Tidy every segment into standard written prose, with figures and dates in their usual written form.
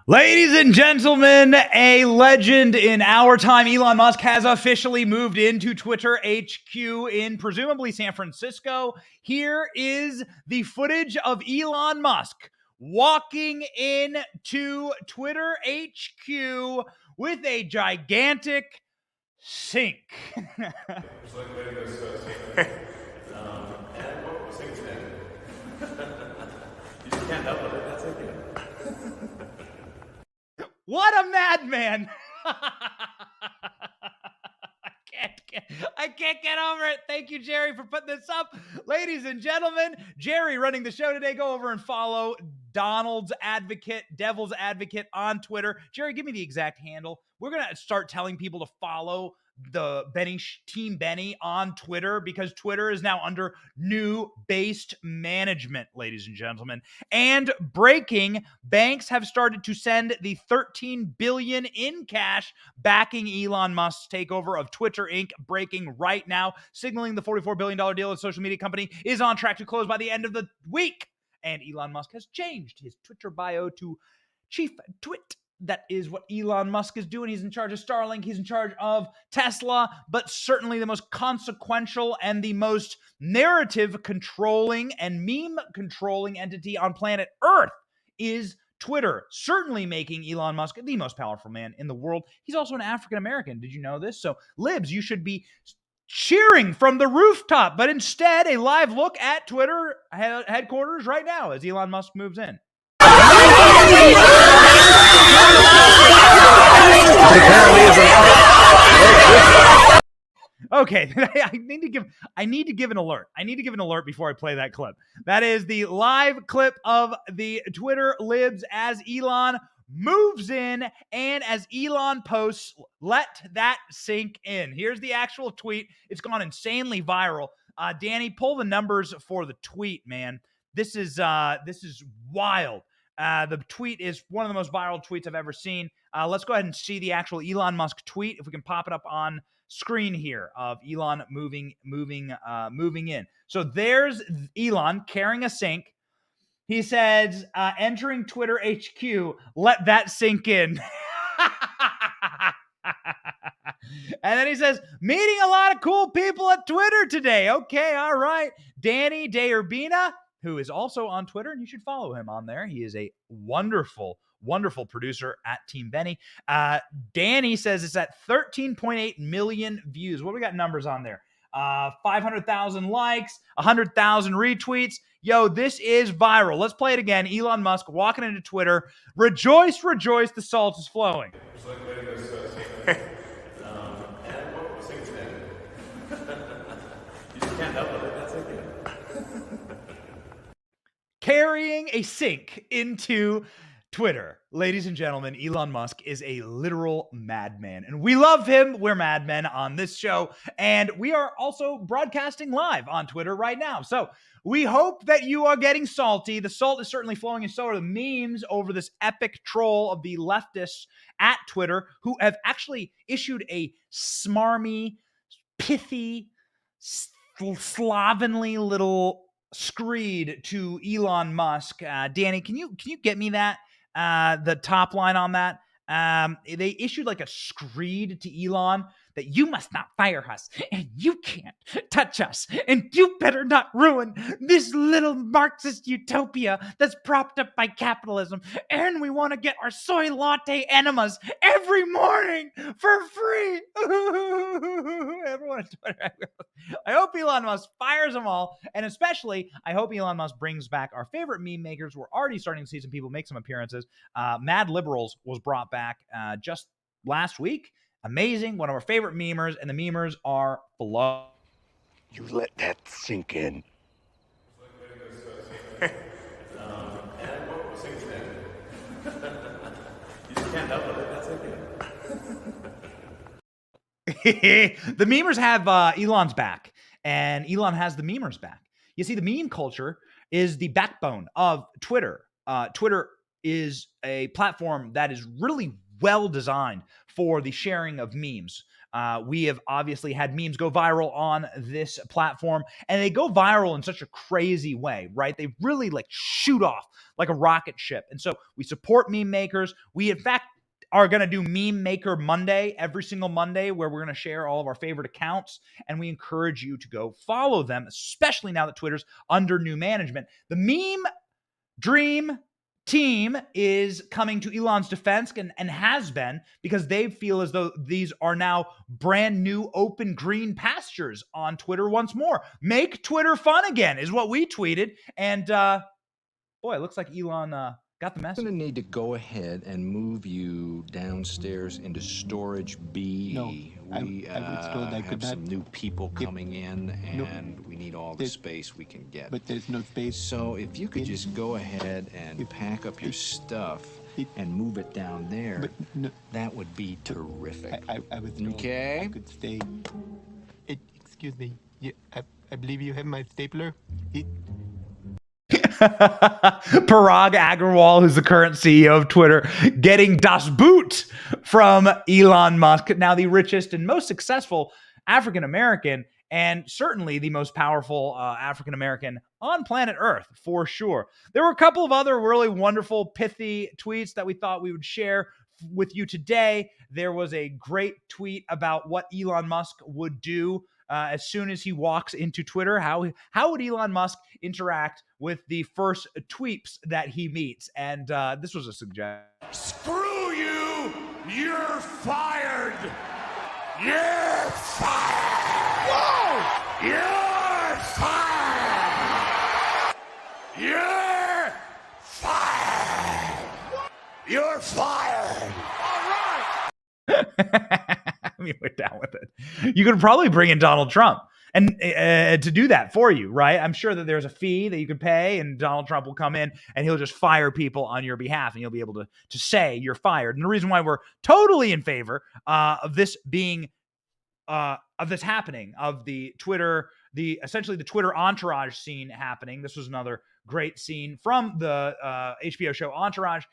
Ladies and gentlemen, a legend in our time, Elon Musk has officially moved into Twitter HQ in presumably San Francisco. Here is the footage of Elon Musk walking into Twitter HQ with a gigantic sink. What a madman! I can't get over it. Thank you, Jerry, for putting this up. Ladies and gentlemen, Jerry running the show today. Go over and follow Devil's Advocate on Twitter. Jerry, give me the exact handle. We're going to start telling people to follow the Team Benny on Twitter because Twitter is now under new based management, ladies and gentlemen. And breaking, banks have started to send the $13 billion in cash backing Elon Musk's takeover of Twitter Inc. Breaking right now, signaling the $44 billion deal with social media company is on track to close by the end of the week. And Elon Musk has changed his Twitter bio to Chief Twit. That is what Elon Musk is doing. He's in charge of Starlink. He's in charge of Tesla, but certainly the most consequential and the most narrative controlling and meme controlling entity on planet Earth is Twitter, certainly making Elon Musk the most powerful man in the world. He's also an African American. Did you know this? So, Libs, you should be cheering from the rooftop, but instead, a live look at Twitter headquarters right now as Elon Musk moves in. Okay, I need to give an alert. I need to give an alert before I play that clip. That is the live clip of the Twitter Libs as Elon moves in and as Elon posts, "Let that sink in." Here's the actual tweet. It's gone insanely viral. Danny, pull the numbers for the tweet, man. This is wild. The tweet is one of the most viral tweets I've ever seen. Let's go ahead and see the actual Elon Musk tweet. If we can pop it up on screen here of Elon moving in. So there's Elon carrying a sink. He says, entering Twitter HQ, let that sink in. And then he says, meeting a lot of cool people at Twitter today. Okay, all right. Danny Deyerbina, who is also on Twitter, and you should follow him on there. He is a wonderful producer at Team Benny. Danny says it's at 13.8 million views. What do we got numbers on there? 500,000 likes, 100,000 retweets. Yo, this is viral. Let's play it again. Elon Musk walking into Twitter. Rejoice, rejoice, the salt is flowing. Carrying a sink into Twitter. Ladies and gentlemen, Elon Musk is a literal madman, and we love him. We're madmen on this show, and we are also broadcasting live on Twitter right now. So we hope that you are getting salty. The salt is certainly flowing, and so are the memes over this epic troll of the leftists at Twitter, who have actually issued a smarmy, pithy, slovenly little screed to Elon Musk. Danny, can you get me that? The top line on that. They issued like a screed to Elon that you must not fire us and you can't touch us and you better not ruin this little Marxist utopia that's propped up by capitalism. And we want to get our soy latte enemas every morning for free. Everyone on Twitter. I hope Elon Musk fires them all. And especially, I hope Elon Musk brings back our favorite meme makers. We're already starting to see some people make some appearances. Mad Liberals was brought back just last week. Amazing. One of our favorite memers, and the memers are below. You let that sink in. The memers have Elon's back, and Elon has the memers back. You see, the meme culture is the backbone of Twitter. Twitter is a platform that is really well designed for the sharing of memes. We have obviously had memes go viral on this platform, and they go viral in such a crazy way, right? They really like shoot off like a rocket ship. And so we support meme makers. We, in fact, are going to do Meme Maker Monday every single Monday, where we're going to share all of our favorite accounts, and we encourage you to go follow them, especially now that Twitter's under new management. The Meme Dream Team is coming to Elon's defense and has been, because they feel as though these are now brand new open green pastures on Twitter once more. Make Twitter fun again is what we tweeted. And boy, it looks like Elon got the message. I'm going to need to go ahead and move you downstairs into storage B. No, we I was told I could have some not. new people coming in, No. and we need all the There's- space we can get. But there's no space. So if you could just go ahead and pack up your stuff and move it down there, But no, that would be terrific. I was told Okay. I could stay. Excuse me. I believe you have my stapler. Parag Agrawal, who's the current CEO of Twitter, getting Das Boot from Elon Musk, now the richest and most successful African-American, and certainly the most powerful African-American on planet Earth, for sure. There were a couple of other really wonderful, pithy tweets that we thought we would share with you today. There was a great tweet about what Elon Musk would do as soon as he walks into Twitter. How would Elon Musk interact with the first tweeps that he meets? And this was a suggestion. Screw you! You're fired! You're fired! Whoa! You're fired! You're fired! You're fired! I mean, we're down with it. You could probably bring in Donald Trump and to do that for you, right? I'm sure that there's a fee that you could pay, and Donald Trump will come in and he'll just fire people on your behalf, and you'll be able to say you're fired. And the reason why we're totally in favor of this being of this happening, of the Twitter, essentially the Twitter entourage scene happening. This was another great scene from the HBO show Entourage.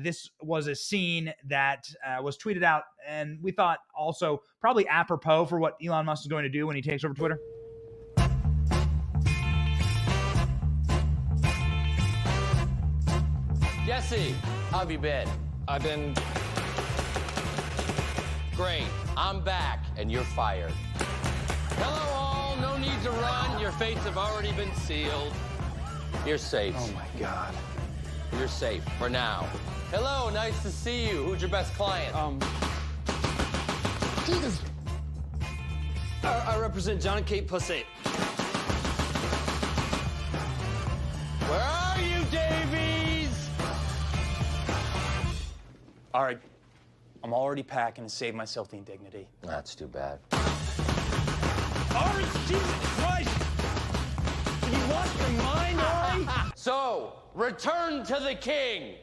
This was a scene that was tweeted out, and we thought also probably apropos for what Elon Musk is going to do when he takes over Twitter. Jesse, how have you been? I've been... Great. I'm back, and you're fired. Hello, all. No need to run. Your fates have already been sealed. You're safe. Oh, my God. You're safe for now. Hello, nice to see you. Who's your best client? Jesus. I represent John and Kate Pussy. Where are you, Davies? All right. I'm already packing to save myself the indignity. That's too bad. Ari, Jesus Christ! Did you lost your mind, Ari? So, return to the king.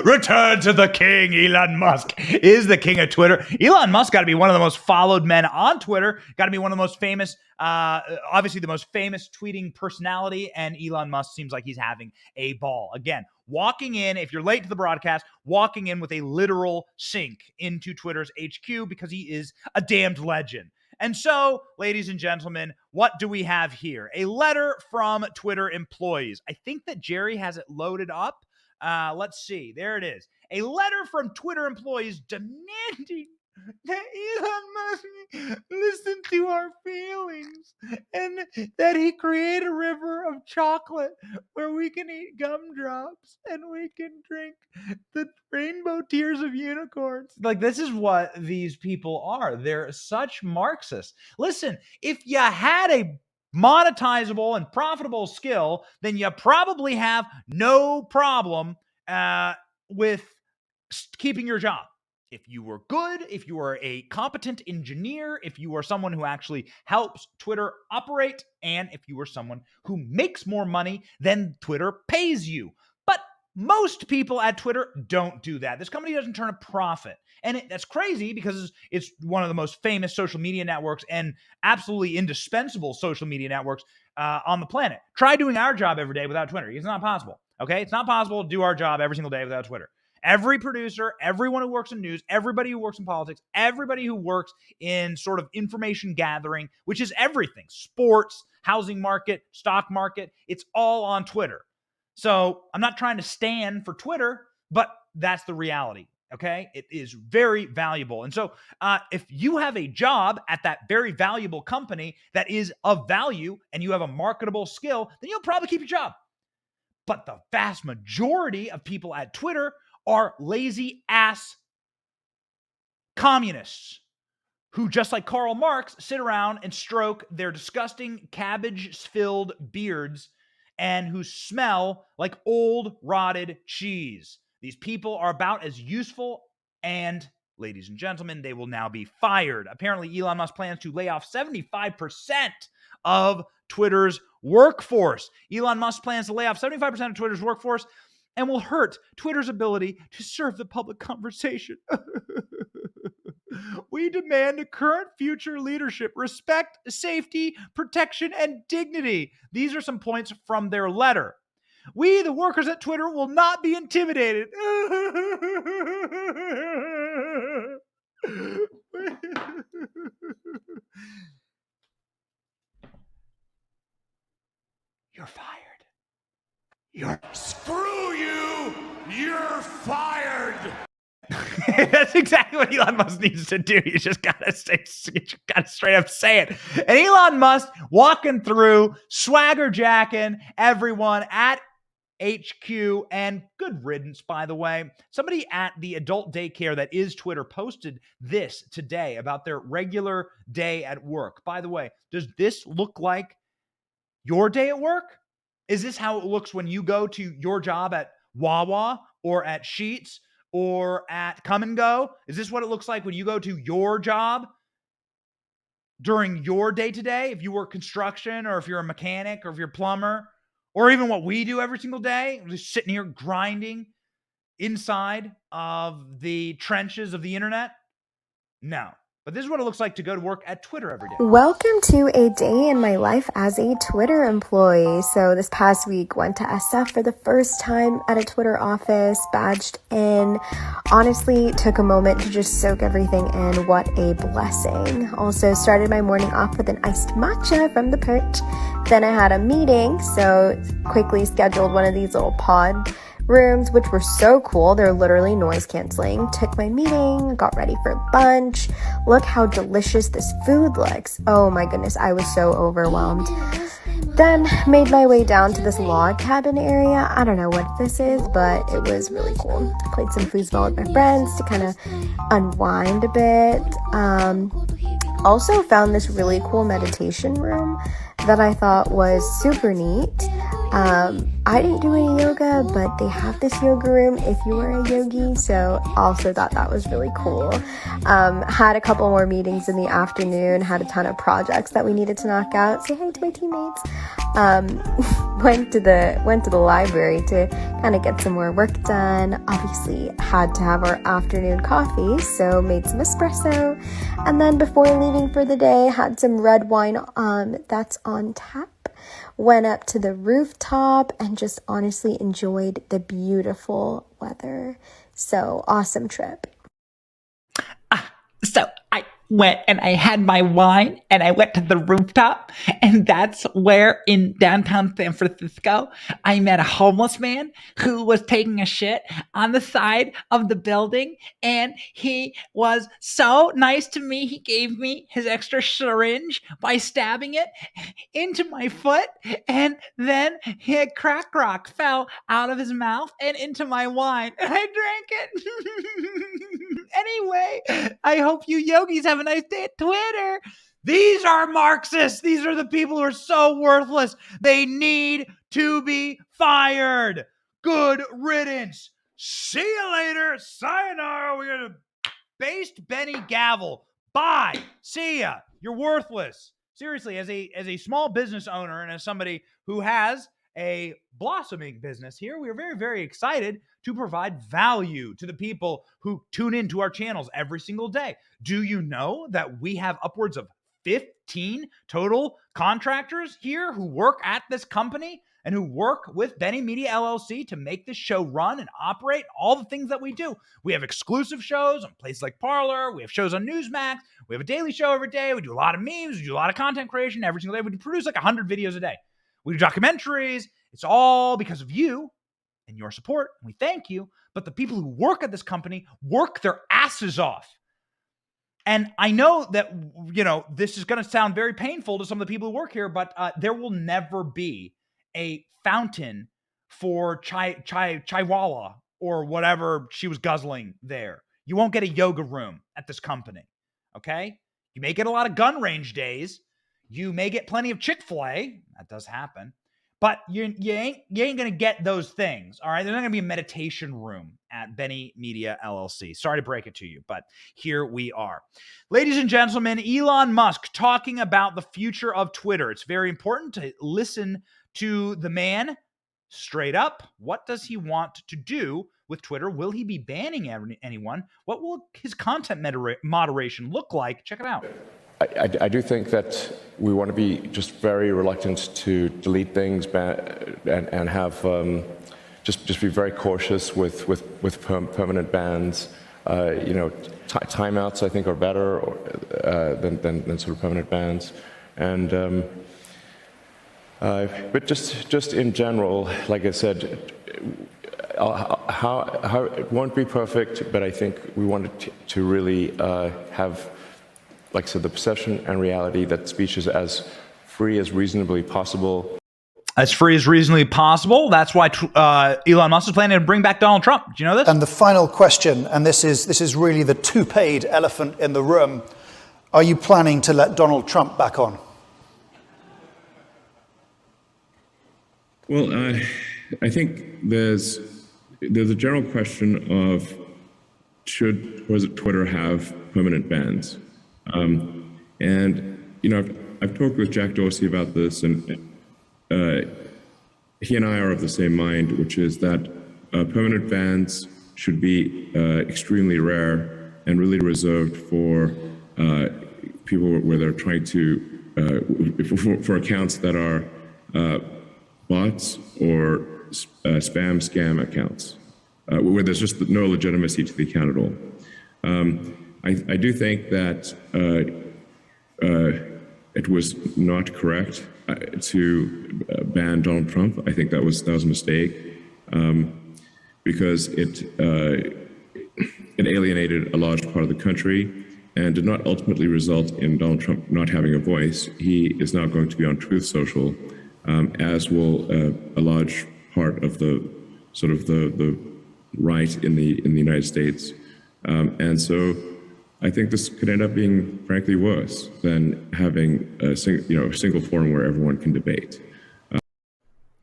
Return to the king. Elon Musk is the king of Twitter. Elon Musk got to be one of the most followed men on Twitter. Got to be one of the most famous, obviously the most famous tweeting personality. And Elon Musk seems like he's having a ball. Again, walking in, if you're late to the broadcast, walking in with a literal sink into Twitter's HQ because he is a damned legend. And so, ladies and gentlemen, what do we have here? A letter from Twitter employees. I think that Jerry has it loaded up. Let's see. There it is. A letter from Twitter employees demanding that Elon Musk listen to our feelings and that he create a river of chocolate where we can eat gumdrops and we can drink the rainbow tears of unicorns. Like, this is what these people are. They're such Marxists. Listen, if you had a monetizable and profitable skill, then you probably have no problem with keeping your job. If you were good, if you are a competent engineer, if you are someone who actually helps Twitter operate, and if you are someone who makes more money than Twitter pays you. But most people at Twitter don't do that. This company doesn't turn a profit. And that's crazy because it's one of the most famous social media networks and absolutely indispensable social media networks on the planet. Try doing our job every day without Twitter. It's not possible. Okay? It's not possible to do our job every single day without Twitter. Every producer, everyone who works in news, everybody who works in politics, everybody who works in sort of information gathering, which is everything, sports, housing market, stock market, it's all on Twitter. So I'm not trying to stand for Twitter, but that's the reality. Okay. It is very valuable. And so if you have a job at that very valuable company that is of value and you have a marketable skill, then you'll probably keep your job. But the vast majority of people at Twitter are lazy ass communists who, just like Karl Marx, sit around and stroke their disgusting cabbage-filled beards and who smell like old rotted cheese. These people are about as useful, and ladies and gentlemen, they will now be fired. Apparently, Elon Musk plans to lay off 75% of Twitter's workforce. Elon Musk plans to lay off 75% of Twitter's workforce and will hurt Twitter's ability to serve the public conversation. We demand a current future leadership, respect, safety, protection, and dignity. These are some points from their letter. We, the workers at Twitter, will not be intimidated. You're fired. Screw you! You're fired! That's exactly what Elon Musk needs to do. You just gotta straight up say it. And Elon Musk walking through, swagger jacking everyone at HQ, and good riddance, by the way. Somebody at the adult daycare that is Twitter posted this today about their regular day at work. By the way, does this look like your day at work? Is this how it looks when you go to your job at Wawa or at Sheetz or at Come and Go? Is this what it looks like when you go to your job during your day-to-day? If you work construction or if you're a mechanic or if you're a plumber, or even what we do every single day, just sitting here grinding inside of the trenches of the internet? No. But this is what it looks like to go to work at Twitter every day. Welcome to a day in my life as a Twitter employee. So this past week, went to SF for the first time at a Twitter office, badged in. Honestly, took a moment to just soak everything in. What a blessing. Also started my morning off with an iced matcha from the perch. Then I had a meeting, so quickly scheduled one of these little pod rooms, which were so cool. They're literally noise canceling. Took my meeting, got ready for lunch. Look how delicious this food looks. Oh my goodness, I was so overwhelmed. Then made my way down to this log cabin area. I don't know what this is, but it was really cool. Played some foosball with my friends to kind of unwind a bit. Also found this really cool meditation room that I thought was super neat. I didn't do any yoga, but they have this yoga room if you are a yogi, so also thought that was really cool. Had a couple more meetings in the afternoon, had a ton of projects that we needed to knock out. Say hi to my teammates. Went to the library to kind of get some more work done. Obviously had to have our afternoon coffee, so made some espresso. And then before leaving for the day, had some red wine that's on tap. Went up to the rooftop and just honestly enjoyed the beautiful weather. So awesome trip. So I went and I had my wine and I went to the rooftop, and that's where in downtown San Francisco I met a homeless man who was taking a shit on the side of the building, and he was so nice to me. He gave me his extra syringe by stabbing it into my foot, and then a crack rock fell out of his mouth and into my wine, and I drank it. Anyway, I hope you yogis have a nice day at Twitter. These are Marxists. These are the people who are so worthless. They need to be fired. Good riddance. See you later. Sayonara. We're going to baste Benny Gavel. Bye. See ya. You're worthless. Seriously, as a small business owner and as somebody who has a blossoming business here, we are very, very excited to provide value to the people who tune into our channels every single day. Do you know that we have upwards of 15 total contractors here who work at this company? and who work with Benny Media LLC to make this show run and operate, all the things that we do. We have exclusive shows on places like Parler. We have shows on Newsmax. We have a daily show every day. We do a lot of memes. We do a lot of content creation every single day. We produce like 100 videos a day. We do documentaries. It's all because of you and your support. We thank you. But the people who work at this company work their asses off. And I know that, this is going to sound very painful to some of the people who work here, but there will never be a fountain for chaiwala or whatever she was guzzling there. You won't get a yoga room at this company, okay? You may get a lot of gun range days. You may get plenty of Chick-fil-A. That does happen. But you ain't going to get those things, all right? There's not going to be a meditation room at Benny Media LLC. Sorry to break it to you, but here we are. Ladies and gentlemen, Elon Musk talking about the future of Twitter. It's very important to listen to the man straight up. What does he want to do with Twitter? Will he be banning anyone? What will his content moderation look like? Check it out. I do think that we want to be just very reluctant to delete things and have just be very cautious with permanent bans. Timeouts I think are better than sort of permanent bans, and but just in general, like I said, how it won't be perfect, but I think we wanted to really have, like I said, the perception and reality that speech is as free as reasonably possible. As free as reasonably possible. That's why Elon Musk is planning to bring back Donald Trump. Do you know this? And the final question, and this is really the two-paid elephant in the room. Are you planning to let Donald Trump back on? Well, I think there's a general question of should Twitter have permanent bans? And I've talked with Jack Dorsey about this, and he and I are of the same mind, which is that permanent bans should be extremely rare and really reserved for people where they're trying to for accounts that are bots or spam scam accounts, where there's just no legitimacy to the account at all. I do think that it was not correct to ban Donald Trump. I think that was a mistake because it alienated a large part of the country and did not ultimately result in Donald Trump not having a voice. He is now going to be on Truth Social, as will a large part of the right in the United States, and so I think this could end up being, frankly, worse than having a single forum where everyone can debate.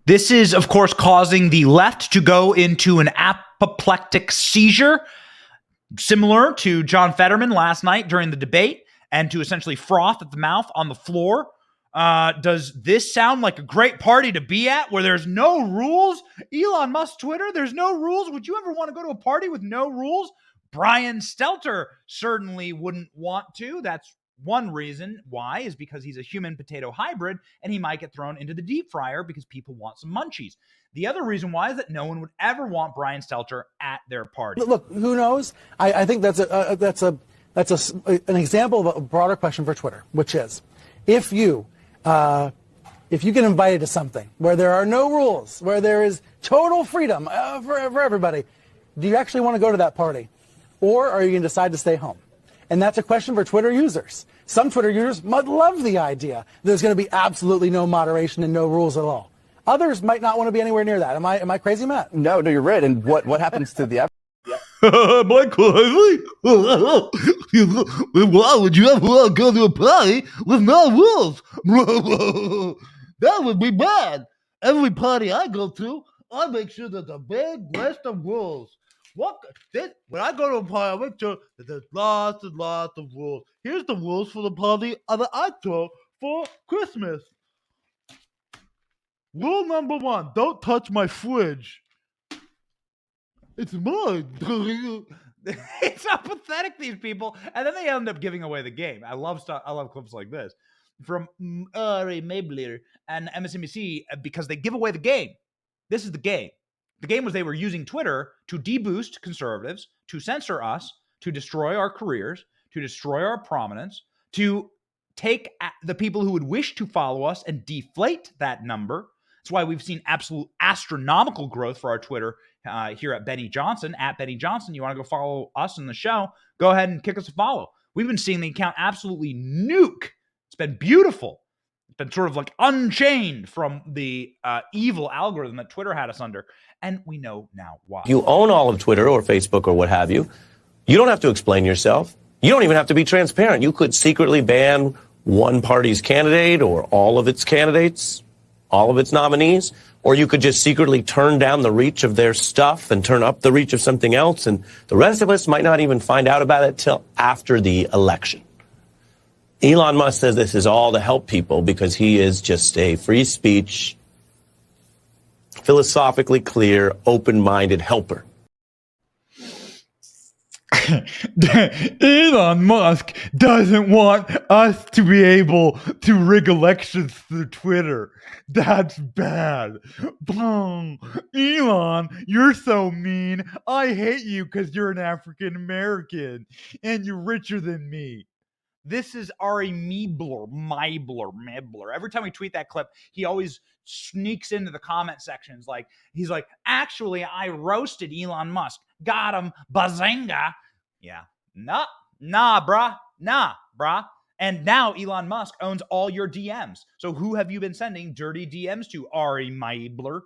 This is, of course, causing the left to go into an apoplectic seizure, similar to John Fetterman last night during the debate, and to essentially froth at the mouth on the floor. Does this sound like a great party to be at where there's no rules? Elon Musk Twitter, there's no rules. Would you ever want to go to a party with no rules? Brian Stelter certainly wouldn't want to. That's one reason why, is because he's a human potato hybrid and he might get thrown into the deep fryer because people want some munchies. The other reason why is that no one would ever want Brian Stelter at their party. Look, who knows? I think that's an example of a broader question for Twitter, which is if you get invited to something where there are no rules, where there is total freedom for everybody, do you actually want to go to that party? Or are you going to decide to stay home? And that's a question for Twitter users. Some Twitter users might love the idea there's going to be absolutely no moderation and no rules at all. Others might not want to be anywhere near that. Am I crazy, Matt? No, you're right. And what happens to the Why would you ever want to go to a party with no rules? That would be bad. Every party I go to, I make sure there's a big list of rules. When I go to a party, I make sure that there's lots and lots of rules. Here's the rules for the party that I throw for Christmas. Rule number 1, don't touch my fridge. It's mine. It's so pathetic, these people. And then they end up giving away the game. I love clips like this. from Ari Mabler and MSNBC because they give away the game. This is the game. The game was they were using Twitter to deboost conservatives, to censor us, to destroy our careers, to destroy our prominence, to take the people who would wish to follow us and deflate that number. That's why we've seen absolute astronomical growth for our Twitter here at Benny Johnson. At Benny Johnson, you want to go follow us in the show, go ahead and kick us a follow. We've been seeing the account absolutely nuke. It's been beautiful. It's been sort of like unchained from the evil algorithm that Twitter had us under. And we know now why. You own all of Twitter or Facebook or what have you. You don't have to explain yourself. You don't even have to be transparent. You could secretly ban one party's candidate or all of its candidates, all of its nominees, or you could just secretly turn down the reach of their stuff and turn up the reach of something else, and the rest of us might not even find out about it till after the election. Elon Musk says this is all to help people because he is just a free speech, philosophically clear, open-minded helper. Elon Musk doesn't want us to be able to rig elections through Twitter. That's bad. Boom. Elon, you're so mean. I hate you because you're an African American and you're richer than me. This is Ari Mebler. Every time we tweet that clip, he always sneaks into the comment sections. He's like, actually, I roasted Elon Musk. Got him. Bazinga. Yeah. Nah, brah. And now Elon Musk owns all your DMs. So who have you been sending dirty DMs to, Ari Mebler?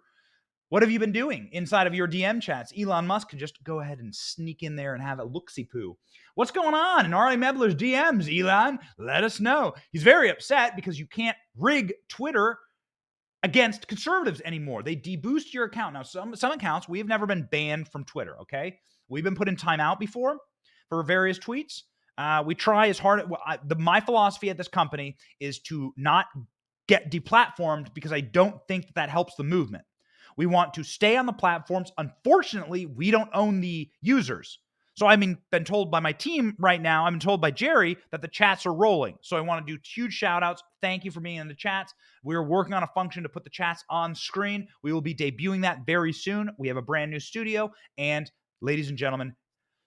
What have you been doing inside of your DM chats? Elon Musk can just go ahead and sneak in there and have a look-see-poo. What's going on in Ari Mebler's DMs, Elon? Let us know. He's very upset because you can't rig Twitter against conservatives anymore. They deboost your account. Now, some accounts, we have never been banned from Twitter, okay? We've been put in timeout before for various tweets. We try as hard. My philosophy at this company is to not get deplatformed because I don't think that helps the movement. We want to stay on the platforms. Unfortunately, we don't own the users. So I've been told by my team right now, I've been told by Jerry that the chats are rolling. So I want to do huge shout outs. Thank you for being in the chats. We're working on a function to put the chats on screen. We will be debuting that very soon. We have a brand new studio. And ladies and gentlemen,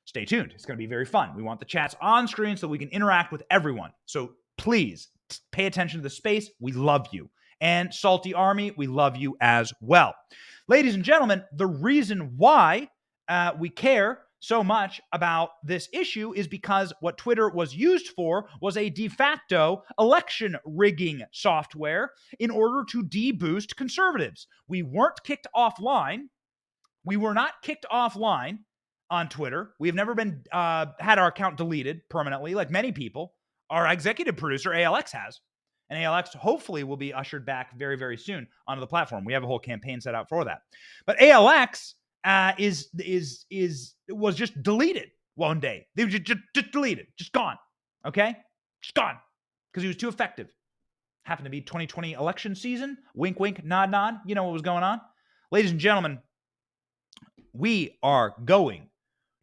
stay tuned. It's going to be very fun. We want the chats on screen so we can interact with everyone. So please pay attention to the space. We love you. And Salty Army, we love you as well. Ladies and gentlemen, the reason why we care so much about this issue is because what Twitter was used for was a de facto election rigging software in order to deboost conservatives. We weren't kicked offline. We were not kicked offline on Twitter. We have never been had our account deleted permanently like many people. Our executive producer, ALX, has. And ALX hopefully will be ushered back very, very soon onto the platform. We have a whole campaign set out for that. But ALX was just deleted one day. They were just deleted, just gone. Okay, just gone because he was too effective. Happened to be 2020 election season. Wink, wink, nod, nod. You know what was going on, ladies and gentlemen. We are going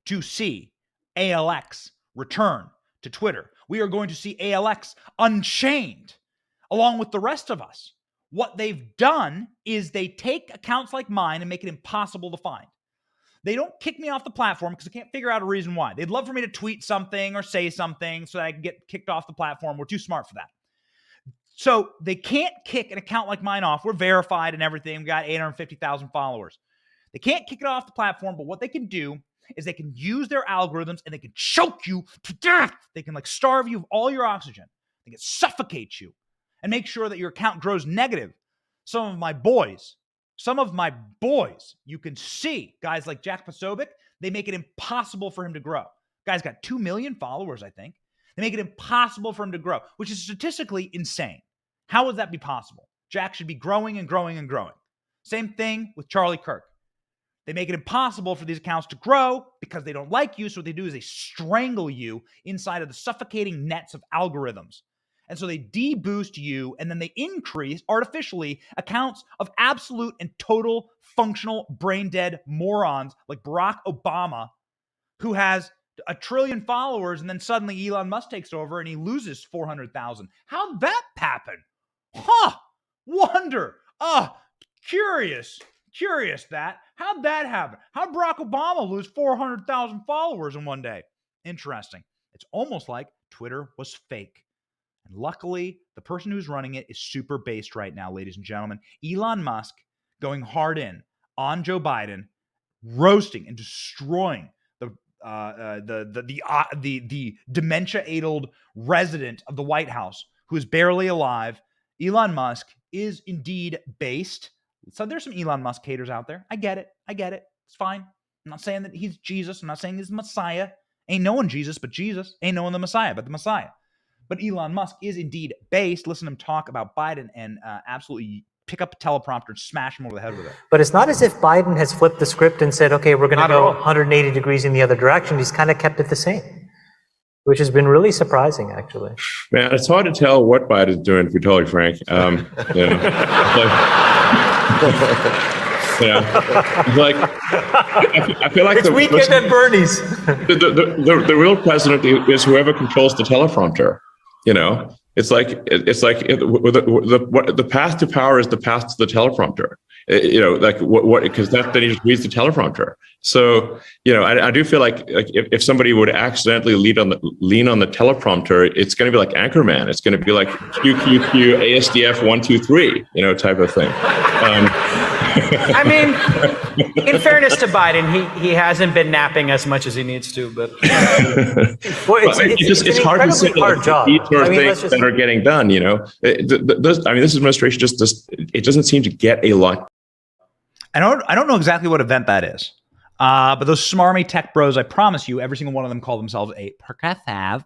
to see ALX return to Twitter. We are going to see ALX unchained along with the rest of us. What they've done is they take accounts like mine and make it impossible to find. They don't kick me off the platform because I can't figure out a reason why. They'd love for me to tweet something or say something so that I can get kicked off the platform. We're too smart for that. So they can't kick an account like mine off. We're verified and everything. We got 850,000 followers. They can't kick it off the platform, but what they can do is they can use their algorithms and they can choke you to death. They can starve you of all your oxygen. They can suffocate you and make sure that your account grows negative. Some of my boys, you can see guys like Jack Posobiec, they make it impossible for him to grow. Guy's got 2 million followers, I think. They make it impossible for him to grow, which is statistically insane. How would that be possible? Jack should be growing and growing and growing. Same thing with Charlie Kirk. They make it impossible for these accounts to grow because they don't like you. So what they do is they strangle you inside of the suffocating nets of algorithms. And so they deboost you and then they increase artificially accounts of absolute and total functional brain dead morons like Barack Obama, who has a trillion followers, and then suddenly Elon Musk takes over and he loses 400,000. How'd that happen? Wonder. Curious that. How'd that happen? How'd Barack Obama lose 400,000 followers in one day? Interesting. It's almost like Twitter was fake. And luckily, the person who's running it is super based right now, ladies and gentlemen. Elon Musk going hard in on Joe Biden, roasting and destroying the dementia-addled resident of the White House who is barely alive. Elon Musk is indeed based. So there's some Elon Musk haters out there. I get it. It's fine. I'm not saying that he's Jesus. I'm not saying he's the Messiah. Ain't no one Jesus but Jesus. Ain't no one the Messiah but the Messiah. But Elon Musk is indeed based. Listen to him talk about Biden and absolutely pick up a teleprompter and smash him over the head with it. But it's not as if Biden has flipped the script and said, okay, we're going to go 180 degrees in the other direction. He's kind of kept it the same, which has been really surprising, actually. Man, it's hard to tell what Biden's doing, to be totally frank. I feel like it's weekend at Bernie's. The real president is whoever controls the teleprompter. It's like the path to power is the path to the teleprompter. Because then he just reads the teleprompter. So I do feel like if somebody would accidentally lean on the teleprompter, it's going to be like Anchorman. It's going to be like QQQ ASDF 123 type of thing. I mean, in fairness to Biden, he hasn't been napping as much as he needs to, but it's hard to say hard job. These sort of things that are getting done. This administration just doesn't seem to get a lot. I don't know exactly what event that is, but those smarmy tech bros, I promise you, every single one of them call themselves a progressive,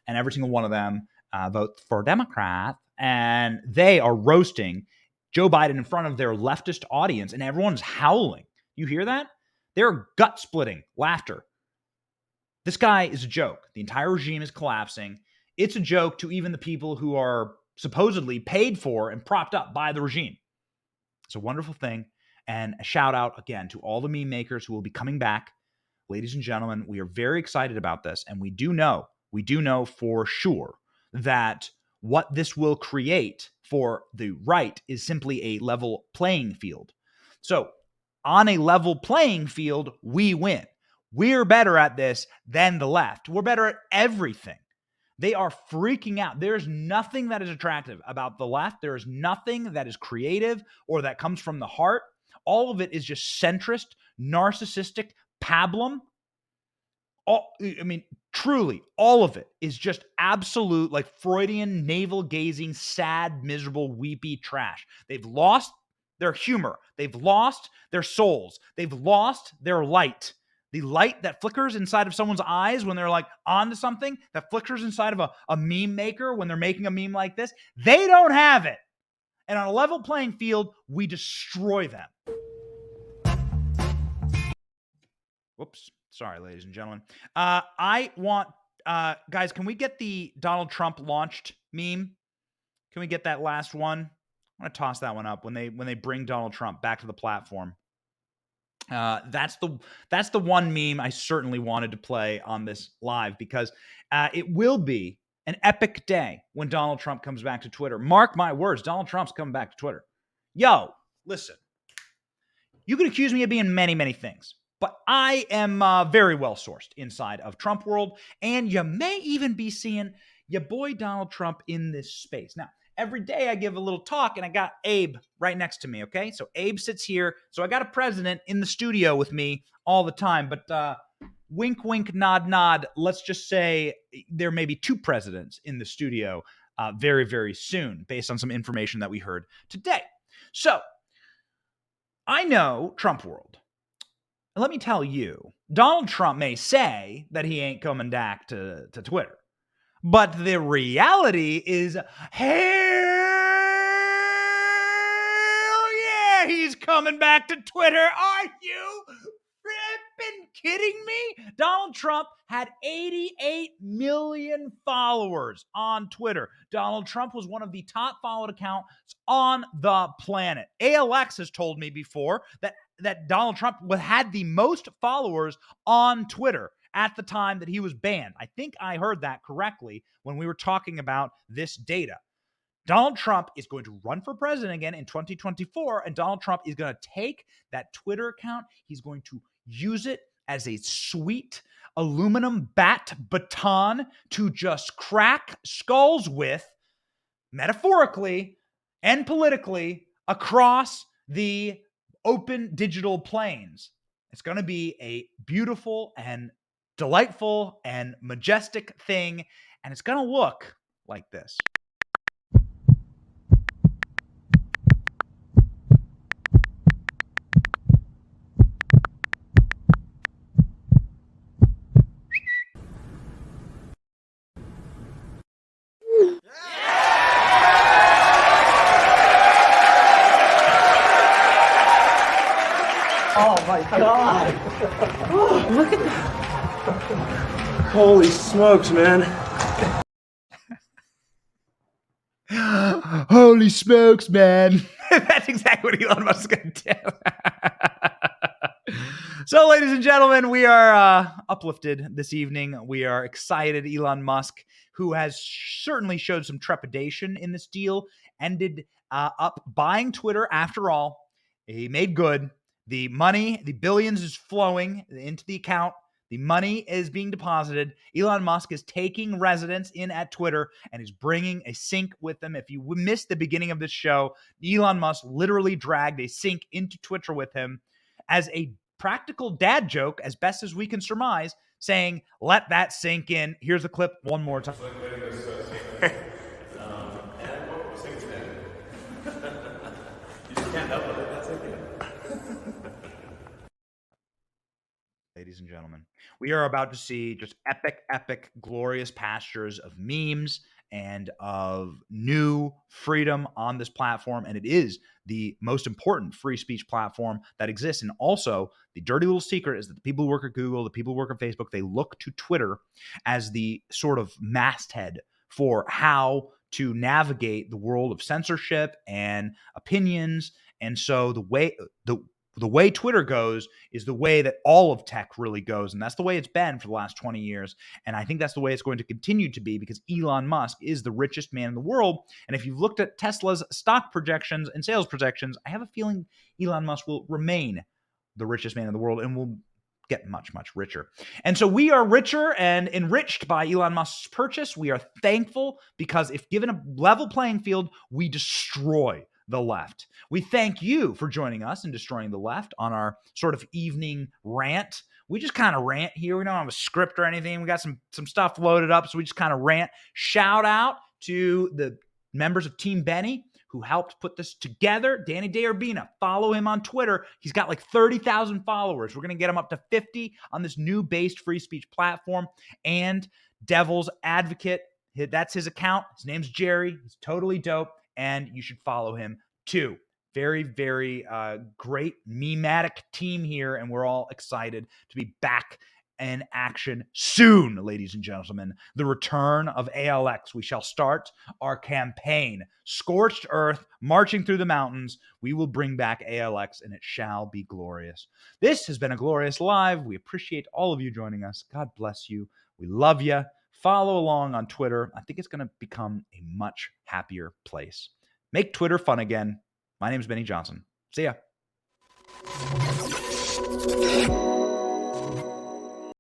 and every single one of them vote for Democrat, and they are roasting Joe Biden in front of their leftist audience, and everyone's howling. You hear that? They're gut-splitting laughter. This guy is a joke. The entire regime is collapsing. It's a joke to even the people who are supposedly paid for and propped up by the regime. It's a wonderful thing. And a shout out again to all the meme makers who will be coming back. Ladies and gentlemen, we are very excited about this. And we do know for sure that what this will create for the right is simply a level playing field. So on a level playing field, we win. We're better at this than the left. We're better at everything. They are freaking out. There's nothing that is attractive about the left. There is nothing that is creative or that comes from the heart. All of it is just centrist, narcissistic pablum. Truly, all of it is just absolute, like Freudian, navel-gazing, sad, miserable, weepy trash. They've lost their humor. They've lost their souls. They've lost their light. The light that flickers inside of someone's eyes when they're like onto something, that flickers inside of a meme maker when they're making a meme like this, they don't have it. And on a level playing field, we destroy them. Whoops. Sorry, ladies and gentlemen. I want, guys, can we get the Donald Trump launched meme? Can we get that last one? I'm going to toss that one up when they bring Donald Trump back to the platform. That's the one meme I certainly wanted to play on this live because it will be an epic day when Donald Trump comes back to Twitter. Mark my words, Donald Trump's coming back to Twitter. Yo, listen, you could accuse me of being many, many things, but I am very well sourced inside of Trump world, and you may even be seeing your boy Donald Trump in this space. Now, every day I give a little talk, and I got Abe right next to me, okay? So Abe sits here. So I got a president in the studio with me all the time, but wink, wink, nod, nod. Let's just say there may be two presidents in the studio very, very soon based on some information that we heard today. So I know Trump world. And let me tell you, Donald Trump may say that he ain't coming back to Twitter. But the reality is, hell yeah, he's coming back to Twitter. Are you flipping kidding me? Donald Trump had 88 million followers on Twitter. Donald Trump was one of the top followed accounts on the planet. ALX has told me before that Donald Trump had the most followers on Twitter. at the time that he was banned. I think I heard that correctly when we were talking about this data. Donald Trump is going to run for president again in 2024, and Donald Trump is going to take that Twitter account. He's going to use it as a sweet aluminum baton to just crack skulls with, metaphorically and politically, across the open digital plains. It's going to be a beautiful and delightful and majestic thing, and it's going to look like this. Oh my God! Look at that! Holy smokes, man! Holy smokes, man! That's exactly what Elon Musk is going to do. So, ladies and gentlemen, we are uplifted this evening. We are excited. Elon Musk, who has certainly showed some trepidation in this deal, ended up buying Twitter after all. He made good. The money, the billions is flowing into the account. The money is being deposited. Elon Musk is taking residence in at Twitter and he's bringing a sink with him. If you missed the beginning of this show, Elon Musk literally dragged a sink into Twitter with him as a practical dad joke, as best as we can surmise, saying, let that sink in. Here's the clip one more time. Ladies and gentlemen, we are about to see just epic, glorious pastures of memes and of new freedom on this platform. And it is the most important free speech platform that exists. And also, the dirty little secret is that the people who work at Google, the people who work at Facebook, they look to Twitter as the sort of masthead for how to navigate the world of censorship and opinions. And so the way Twitter goes is the way that all of tech really goes. And that's the way it's been for the last 20 years. And I think that's the way it's going to continue to be because Elon Musk is the richest man in the world. And if you've looked at Tesla's stock projections and sales projections, I have a feeling Elon Musk will remain the richest man in the world and will get much, much richer. And so we are richer and enriched by Elon Musk's purchase. We are thankful because if given a level playing field, we destroy the left. We thank you for joining us in Destroying the Left on our sort of evening rant. We just kind of rant here. We don't have a script or anything. We got some stuff loaded up, so we just kind of rant. Shout out to the members of Team Benny who helped put this together. Danny DeUrbina, follow him on Twitter. He's got like 30,000 followers. We're going to get him up to 50 on this new based free speech platform. And Devil's Advocate, that's his account. His name's Jerry. He's totally dope. And you should follow him too. Very, very great mematic team here. And we're all excited to be back in action soon, ladies and gentlemen. The return of ALX. We shall start our campaign. Scorched earth, marching through the mountains. We will bring back ALX and it shall be glorious. This has been a Glorious Live. We appreciate all of you joining us. God bless you. We love you. Follow along on Twitter. I think it's going to become a much happier place. Make Twitter fun again. My name is Benny Johnson. See ya.